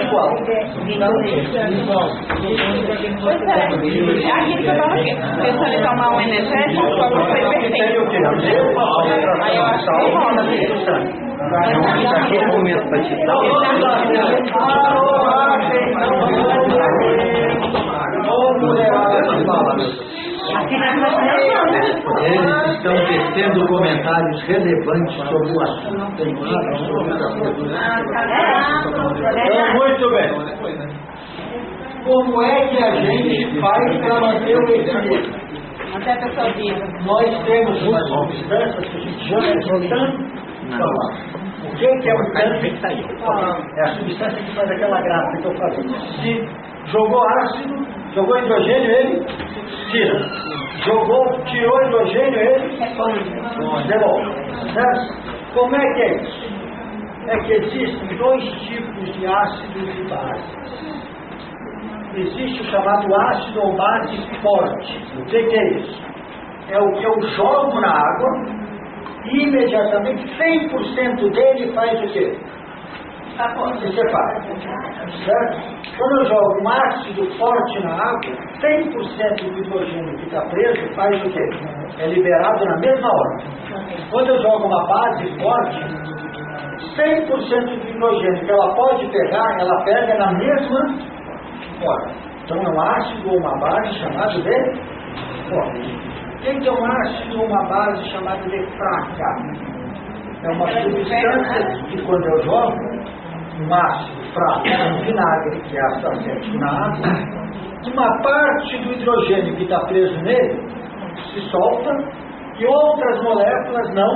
igual. É aquele que eu tava pensando em tomar um energético, só que foi perfeito. Aí eu acho que rola mesmo. Naquele momento para te dar. Eles estão tecendo comentários relevantes sobre o assunto. Então, muito bem. Como é que a gente faz para manter o equilíbrio? Até a pessoa viva. Nós temos umas substâncias que a gente chama de tantalum. O que é o tantalum? É a substância que faz aquela graça que eu falei. Se jogou ácido, jogou hidrogênio, ele tira. Tirou hidrogênio, ele devolve. Certo? Como é que é isso? É que existem dois tipos de ácidos e bases. Existe o chamado ácido ou base forte. O que é isso? É o que eu jogo na água e imediatamente 100% dele faz o quê? Se separa. Certo? Quando eu jogo um ácido forte na água, 100% do hidrogênio que está preso faz o quê? É liberado na mesma hora. Quando eu jogo uma base forte, 100% do hidrogênio que ela pode pegar, ela pega na mesma hora. Então é um ácido ou uma base chamado de forte. O que é um ácido ou uma base chamada de fraca? É uma substância que quando eu jogo um ácido fraco, um vinagre, que é ácido acético na água, uma parte do hidrogênio que está preso nele se solta e outras moléculas não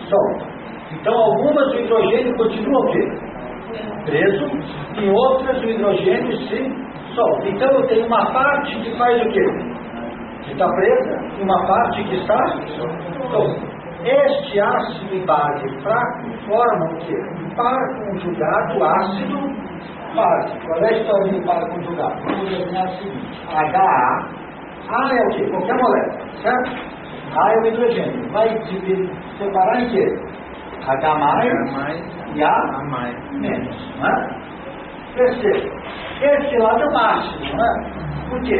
soltam. Então algumas do hidrogênio continuam o quê? Preso, e outras do hidrogênio se solta. Então eu tenho uma parte que faz o quê? Que está presa e uma parte que está solta. Este ácido e base fraco formam o quê? Um par conjugado ácido base. Qual é a história do par conjugado? Vamos desenhar o seguinte: HA. A é o quê? Qualquer molécula, certo? A é o hidrogênio. Vai separar em quê? H mais e A menos. Não é? Perceba. Esse lado é o ácido, não é? Por quê?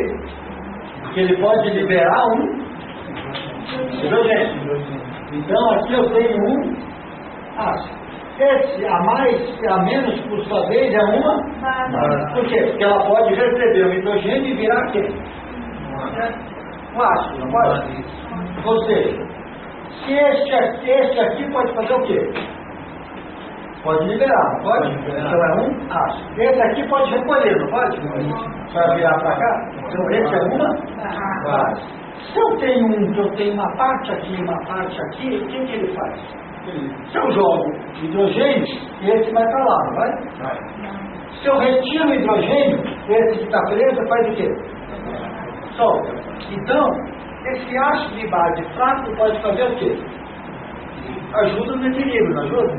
Porque ele pode liberar um hidrogênio. Então aqui eu tenho um ácido. Esse a mais e a menos, por sua vez, é uma base. Por quê? Porque ela pode receber o hidrogênio e virar quê? Um ácido, não pode? Ou seja, se este aqui pode fazer o quê? Pode liberar, não pode? Então é um ácido. Esse aqui pode recolher, não pode? Vai virar para cá? Então esse é uma base. Se eu tenho uma parte aqui e uma parte aqui, o que ele faz? Se eu jogo hidrogênio, esse vai para lá, não vai? Se eu retiro o hidrogênio, esse que está preso faz o quê? Solta. Então, esse ácido de base fraco pode fazer o quê? Ajuda no equilíbrio, não ajuda?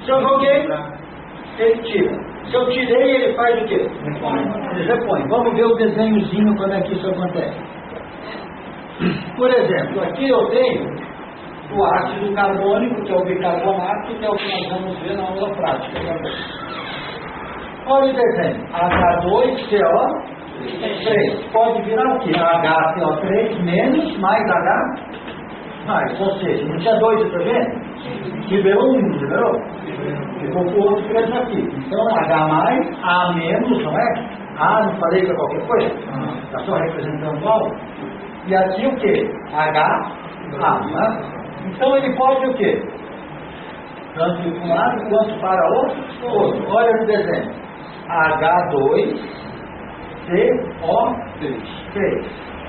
Se eu joguei, ele tira. Se eu tirei, ele faz o quê? Ele repõe. Vamos ver o desenhozinho como é que isso acontece. Por exemplo, aqui eu tenho o ácido carbônico, que é o bicarbonato, que é o que nós vamos ver na aula prática também. Olha o desenho. H2CO3. Pode virar o quê? HCO3 menos mais H mais. Ou seja, não tinha 2 hidrogênios? Liberou um, não liberou? Ficou com o outro preso aqui. Então H mais, A menos, não é? A, não falei que é qualquer coisa? Está só representando o algo. E aqui o quê? H, A, né? Então ele pode o quê? Tanto para um lado quanto para o outro. Olha o desenho. H2CO3.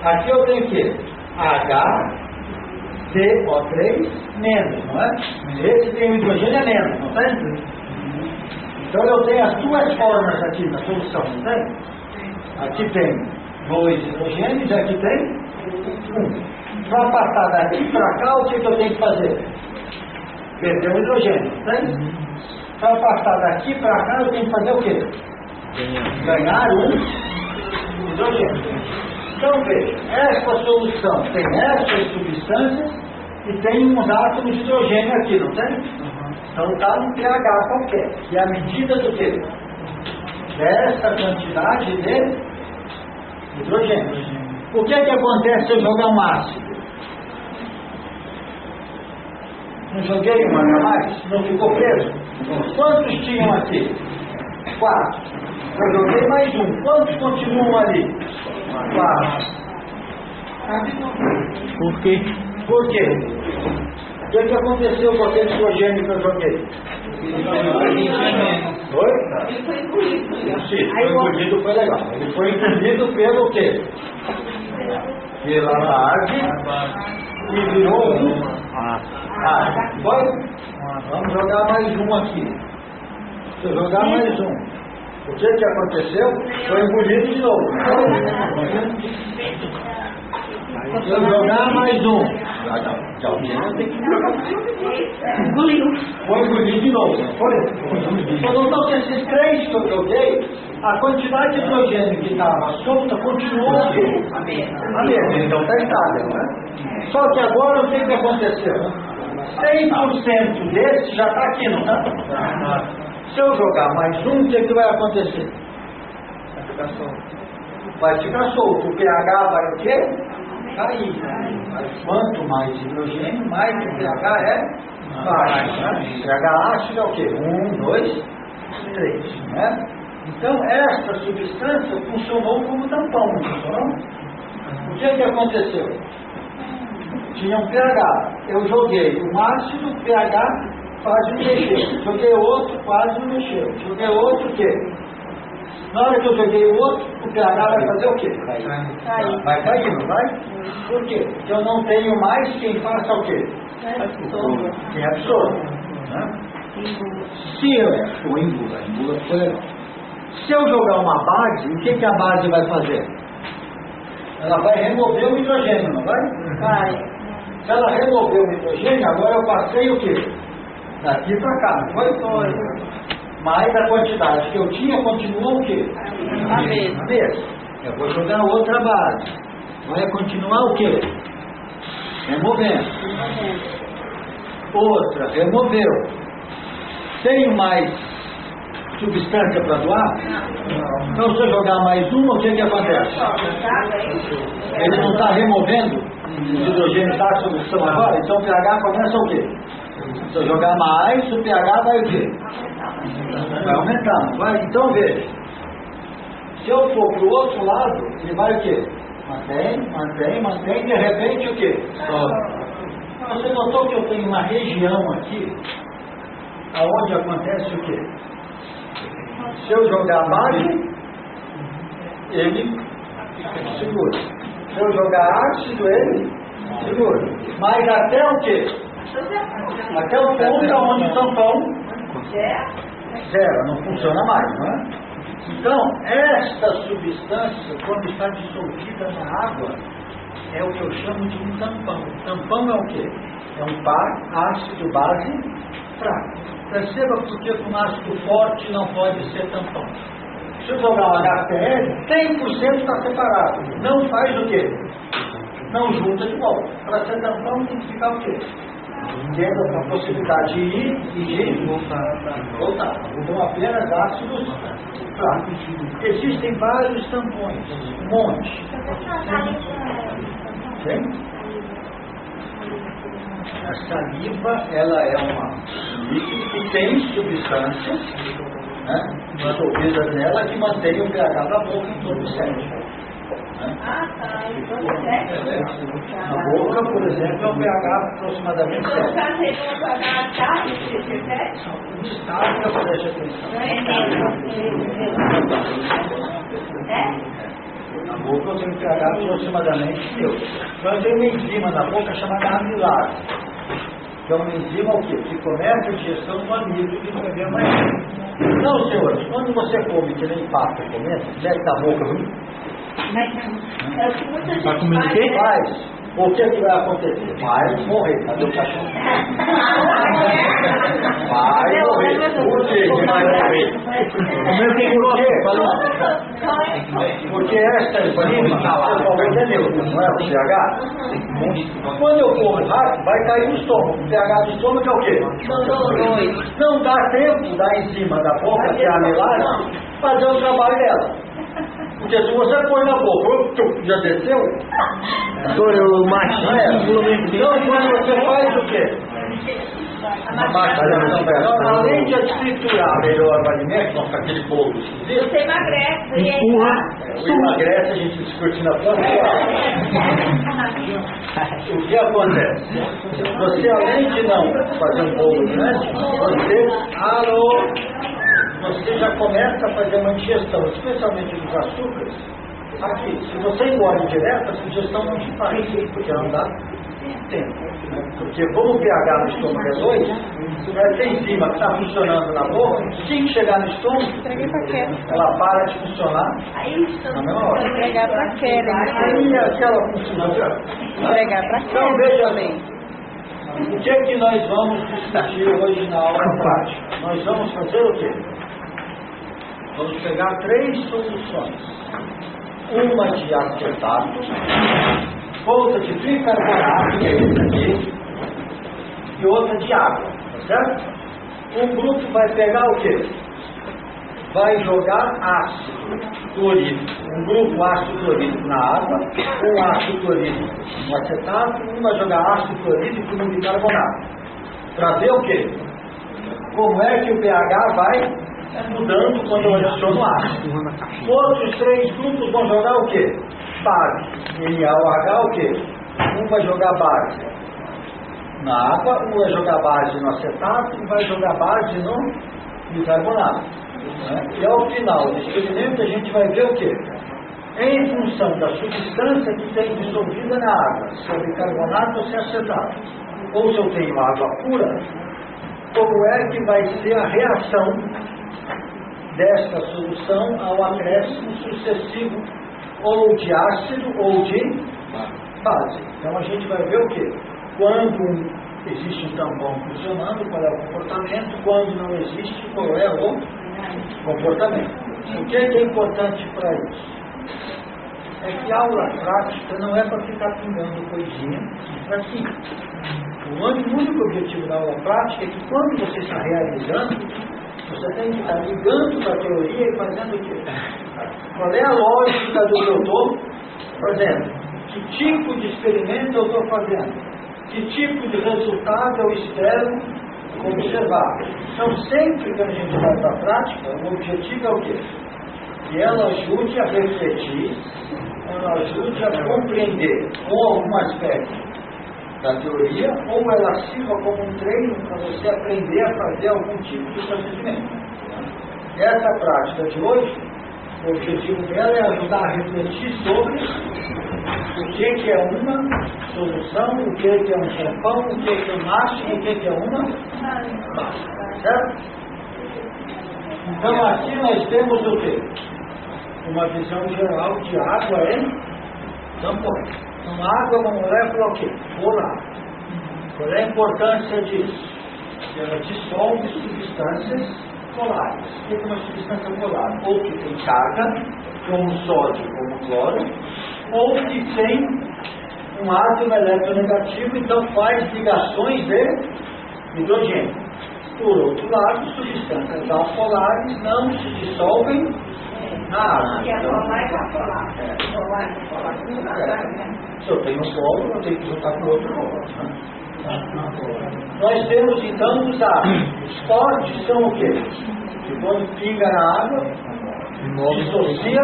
Aqui eu tenho o quê? HCO3 menos, não é? Esse tem o hidrogênio menos, não tem? Então eu tenho as duas formas aqui na solução, não tem? Aqui tem 2 hidrogênios e aqui tem 1. Para passar daqui para cá, o que eu tenho que fazer? Perder o hidrogênio, não tem? Para passar daqui para cá, eu tenho que fazer o quê? Ganhar um hidrogênio. Então veja, essa solução tem essas substâncias e tem uns átomos de hidrogênio aqui, não tem? Então está no pH qualquer. E a medida do quê? Dessa quantidade de hidrogênio. O que acontece se eu jogar um ácido? Não joguei um H mais? Não ficou preso? Quantos tinham aqui? 4. Eu joguei mais um. Quantos continuam ali? 4. Por quê? Por quê? O que aconteceu com aquele hidrogênio que eu joguei? Foi? Ele foi engolido. Sim, foi engolido, foi legal. Ele foi engolido pelo quê? Pela base e virou um. Foi? Vamos jogar mais um aqui. Se eu jogar mais um, o que aconteceu? Foi engolido de novo. Se eu jogar mais um, Engoliu. foi engolido de novo, não foi? Então, esses 3 que eu joguei, a quantidade de hidrogênio que estava solta continuou a mesma. Então está estável, né? Só que agora o que aconteceu? 100% desse já está aqui, não está? Se eu jogar mais um, o que vai acontecer? Vai ficar solto. O pH vai o quê? Cair. Mas quanto mais hidrogênio, mais o pH é baixo. Né? pH ácido é o quê? 1, 2, 3. Né? Então, essa substância funcionou como tampão, não funcionou? O que aconteceu? Tinha um pH. Eu joguei um ácido, o pH quase não mexeu. Joguei outro, quase não mexeu. Joguei outro, o quê? Na hora que eu joguei o outro, o pH vai fazer o quê? Vai cair, não vai? Por quê? Porque eu não tenho mais quem faça o quê? Quem absorve. Né? Se eu engula foi legal. Se eu jogar uma base, o que a base vai fazer? Ela vai remover o hidrogênio, não vai? Vai. Se ela remover o hidrogênio, agora eu passei o quê? Daqui para cá, não foi? Foi. Mas a quantidade que eu tinha continua o quê? A mesma. Eu vou jogar outra base. Vai continuar o quê? Removendo. Outra, removeu. Tenho mais substância para doar? Não. Então se eu jogar mais uma, o que acontece? Ele não está removendo? O hidrogênio está a solução agora? Então o pH começa o quê? Se eu jogar mais, o pH vai o quê? Vai aumentar, não vai? Então veja. Se eu for para o outro lado, ele vai o quê? Mantém, de repente o quê? Você notou que eu tenho uma região aqui, aonde acontece o quê? Se eu jogar abaixo, ele segura. Se eu jogar ácido, ele segura. Mas até o quê? Até o ponto onde o tampão zero, não funciona mais, não é? Então, esta substância, quando está dissolvida na água, é o que eu chamo de um tampão. Tampão é o quê? É um par ácido base fraco. Perceba porque um ácido forte não pode ser tampão. Se eu jogar um HCl, 100% está separado. Não faz o quê? Não junta de volta. Para ser tampão tem que ficar o quê? Tendo a possibilidade de ir e de voltar. Então apenas ácidos fracos. Existem vários tampões, um monte. Sim? A saliva, ela é um líquido que tem substâncias, né, dissolvidas nela que mantém o pH da boca em torno de 7. Ah, tá. Em torno de 7? Na boca, por exemplo, é um pH aproximadamente 7. Então, está tendo um pH estável de 7? Estável, preste atenção. Não é? Na boca eu tenho um pH aproximadamente 1000. Então eu tenho uma enzima na boca chamada amilase, que é uma enzima o quê? Que começa a digestão do amido e não é mais. Não, senhores, quando você come, que nem pasta comendo, mete na boca, É o que muita gente Vai comendo o quê? faz. O que vai acontecer? Vai morrer. Cadê o cachorro? Vai morrer. Por quê que vai morrer? Porque esta enzima, talvez é neutro, não é o pH? Quando eu como rápido, vai cair no estômago. O pH do estômago é o quê? Não dá tempo da enzima da boca, que é a amilase, fazer o trabalho dela. Porque se você põe na boca, já desceu? Doutor, machismo. Então, quando você faz o quê? Além de triturar melhor o alimento, não fica aquele bolo esquisito. Você emagrece. O emagrece, a gente discute na próxima. O que acontece? Você, além de não fazer um bolo grande, você já começa a fazer uma digestão, especialmente dos açúcares. Aqui, se você engole direto, a digestão não te faz, porque não dá tempo. Porque como o pH no estômago é 2, essa enzima que está funcionando na boca, tem que chegar no estômago, ela para de funcionar na mesma hora. Entregar pra Kelly. Aí aquela função. Entregar pra Então Kelly veja também. o que é que nós vamos discutir hoje na aula prática? Nós vamos fazer o quê? Vamos pegar 3 soluções. Uma de acetato, outra de bicarbonato, que é esse aqui, e outra de água, tá certo? Um grupo vai pegar o quê? Vai jogar ácido clorídrico. Um grupo ácido clorídrico na água, um ácido clorídrico no acetato, um vai jogar ácido clorídrico no bicarbonato. Para ver o quê? Como é que o pH vai mudando quando eu adiciono ácido. Outros 3 grupos vão jogar o quê? Base. NaOH o quê? Um vai jogar base na água, um vai jogar base no acetato, um vai jogar base no bicarbonato. Né? E ao final do experimento a gente vai ver o quê? Em função da substância que tem dissolvida na água, se é bicarbonato ou se é acetato, ou se eu tenho água pura, como é que vai ser a reação desta solução ao acréscimo sucessivo ou de ácido ou de base. Então a gente vai ver o quê? Quando existe um tampão funcionando, qual é o comportamento, quando não existe, qual é o comportamento. O que é importante para isso? É que a aula prática não é para ficar pingando coisinha para cima. O único objetivo da aula prática é que quando você está realizando, você tem que estar ligando para a teoria e fazendo o quê? Qual é a lógica do que eu estou fazendo? Que tipo de experimento eu estou fazendo? Que tipo de resultado eu espero observar? Então, sempre que a gente vai para a prática, o objetivo é o quê? Que ela ajude a refletir, ela ajude a compreender ou algum aspecto da teoria, ou ela sirva como um treino para você aprender a fazer algum tipo de procedimento. Essa prática de hoje, o objetivo dela é ajudar a refletir sobre o que é uma solução, o que é um tampão, o que é um máximo, o que é uma base. Certo? Então aqui nós temos o quê? Uma visão geral de água em tampões. Então água é uma molécula o quê? Polar. Qual é a importância disso? Ela dissolve substâncias polares. O que é uma substância polar? Ou que tem carga, como sódio, como cloro, ou que tem um átomo eletronegativo, então faz ligações de hidrogênio. Por outro lado, substâncias apolares não se dissolvem na água. Que é polar e apolar. Polar. Se eu tenho um polo, eu tenho que juntar com outro polo. Né? Nós temos então os átomos. Os fortes são o quê? Que quando pinga na água, dissocia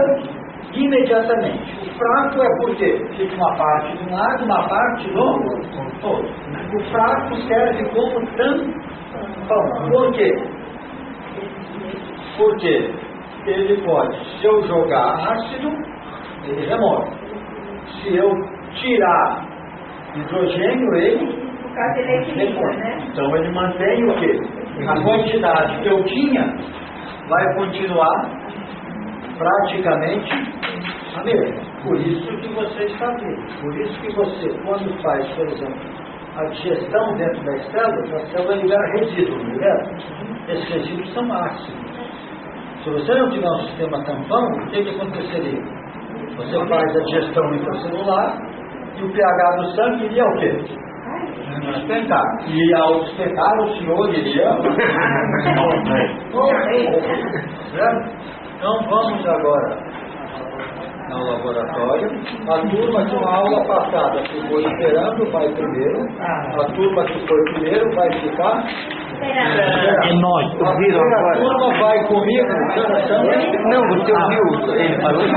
imediatamente. O fraco é por quê? Fica uma parte de um lado, uma parte do outro. O fraco serve como tampão. Por quê? Porque ele pode, se eu jogar ácido, ele remove. Se eu tirar hidrogênio, ele Por causa ele equilibra, né? então ele mantém o quê? A quantidade que eu tinha vai continuar praticamente a mesma. Por isso que você está vendo. Por isso que você, quando faz, por exemplo, a digestão dentro das células, a célula libera resíduos, não libera? Esses resíduos são máximos. Se você não tiver um sistema tampão, o que aconteceria? Você faz a digestão intracelular e o pH do sangue iria o quê? Despencar. E ao despencar, o senhor iria. Então vamos agora ao laboratório. A turma de uma aula passada ficou esperando, vai primeiro. A turma que foi primeiro vai ficar. E nós? A primeira turma vai comigo. Não, você ouviu? Ele falou que